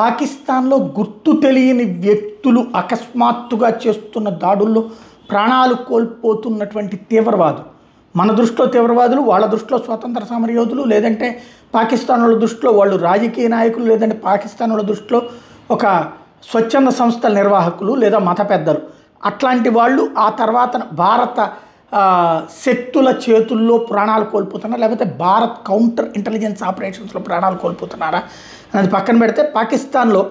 పాకిస్తాన్లో గుర్తు తెలియని వ్యక్తులు అకస్మాత్తుగా చేస్తున్న దాడుల్లో ప్రాణాలు కోల్పోతున్నటువంటి తీవ్రవాదులు, మన దృష్టిలో తీవ్రవాదులు, వాళ్ళ దృష్టిలో స్వతంత్ర సమరయోధులు, లేదంటే పాకిస్తాన్ వాళ్ళ దృష్టిలో వాళ్ళు రాజకీయ నాయకులు, లేదంటే పాకిస్తాన్ వాళ్ళ దృష్టిలో ఒక స్వచ్ఛంద సంస్థల నిర్వాహకులు లేదా మత పెద్దలు. అట్లాంటి వాళ్ళు ఆ తర్వాత భారత శక్తుల చేతుల్లో ప్రాణాలు కోల్పోతున్నారా, లేకపోతే భారత్ కౌంటర్ ఇంటెలిజెన్స్ ఆపరేషన్స్లో ప్రాణాలు కోల్పోతున్నారా అనేది పక్కన పెడితే, పాకిస్తాన్లో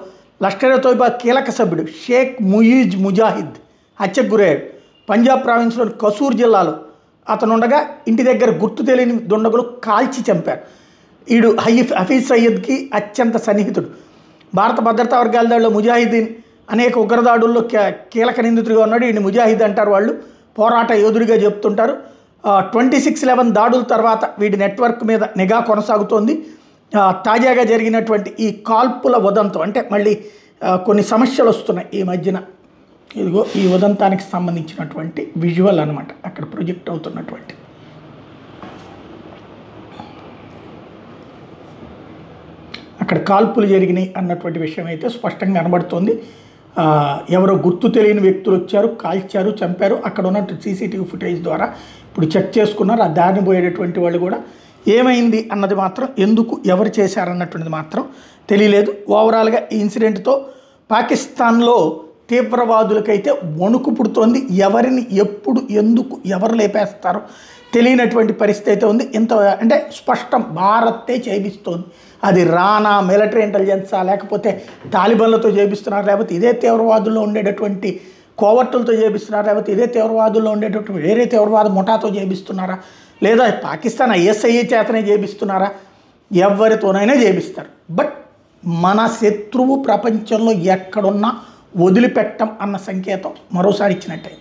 లష్కర్ తోయిబా కీలక సభ్యుడు షేక్ ముయీజ్ ముజాహిద్ హత్యకు గురయ్యాడు. పంజాబ్ ప్రావిన్స్లోని కసూర్ జిల్లాలో అతను ఉండగా ఇంటి దగ్గర గుర్తు తెలియని దుండగులు కాల్చి చంపారు. ఈడు హఫీజ్ సయ్యద్కి అత్యంత సన్నిహితుడు. భారత భద్రతా వర్గాల దాడిలో ముజాహిదీన్ అనేక ఉగ్రదాడుల్లో కీలక నిందితుడిగా ఉన్నాడు. ఈయన ముజాహిద్ అంటారు, వాళ్ళు పోరాట యోధుడిగా చెప్తుంటారు. 26/11 దాడుల తర్వాత వీడి నెట్వర్క్ మీద నిఘా కొనసాగుతోంది. తాజాగా జరిగినటువంటి ఈ కాల్పుల ఉదంతం అంటే మళ్ళీ కొన్ని సమస్యలు వస్తున్నాయి ఈ మధ్యన. ఇదిగో ఈ ఉదంతానికి సంబంధించినటువంటి విజువల్ అనమాట, అక్కడ ప్రొజెక్ట్ అవుతున్నటువంటి. అక్కడ కాల్పులు జరిగినాయి అన్నటువంటి విషయం అయితే స్పష్టంగా కనబడుతోంది. ఎవరో గుర్తు తెలియని వ్యక్తులు వచ్చారు, కాల్చారు, చంపారు. అక్కడ ఉన్నటువంటి సీసీటీవీ ఫుటేజ్ ద్వారా ఇప్పుడు చెక్ చేసుకున్నారు. ఆ దారిని పోయేటటువంటి వాళ్ళు కూడా ఏమైంది అన్నది మాత్రం, ఎందుకు ఎవరు చేశారన్నటువంటిది మాత్రం తెలియలేదు. ఓవరాల్గా ఈ ఇన్సిడెంట్తో పాకిస్తాన్లో తీవ్రవాదులకైతే వణుకు పుడుతోంది. ఎవరిని ఎప్పుడు ఎందుకు ఎవరు లేపేస్తారో తెలియనటువంటి పరిస్థితి అయితే ఉంది. ఇంత అంటే స్పష్టం భారతే చేయిస్తోంది. అది రానా మిలిటరీ ఇంటెలిజెన్సా, లేకపోతే తాలిబాన్లతో చేపిస్తున్నారు, లేకపోతే ఇదే తీవ్రవాదుల్లో ఉండేటటువంటి కోవర్టులతో చేపిస్తున్నారు, లేకపోతే ఇదే తీవ్రవాదుల్లో ఉండేటటువంటి వేరే తీవ్రవాద ముఠాతో చేపిస్తున్నారా, లేదా పాకిస్తాన్ ఐఎస్ఐఏ చేతనే చేపిస్తున్నారా, ఎవరితోనైనా చేపిస్తారు. బట్ మన శత్రువు ప్రపంచంలో ఎక్కడున్నా వదిలిపెట్టం అన్న సంకేతం మరోసారి ఇచ్చినట్టే.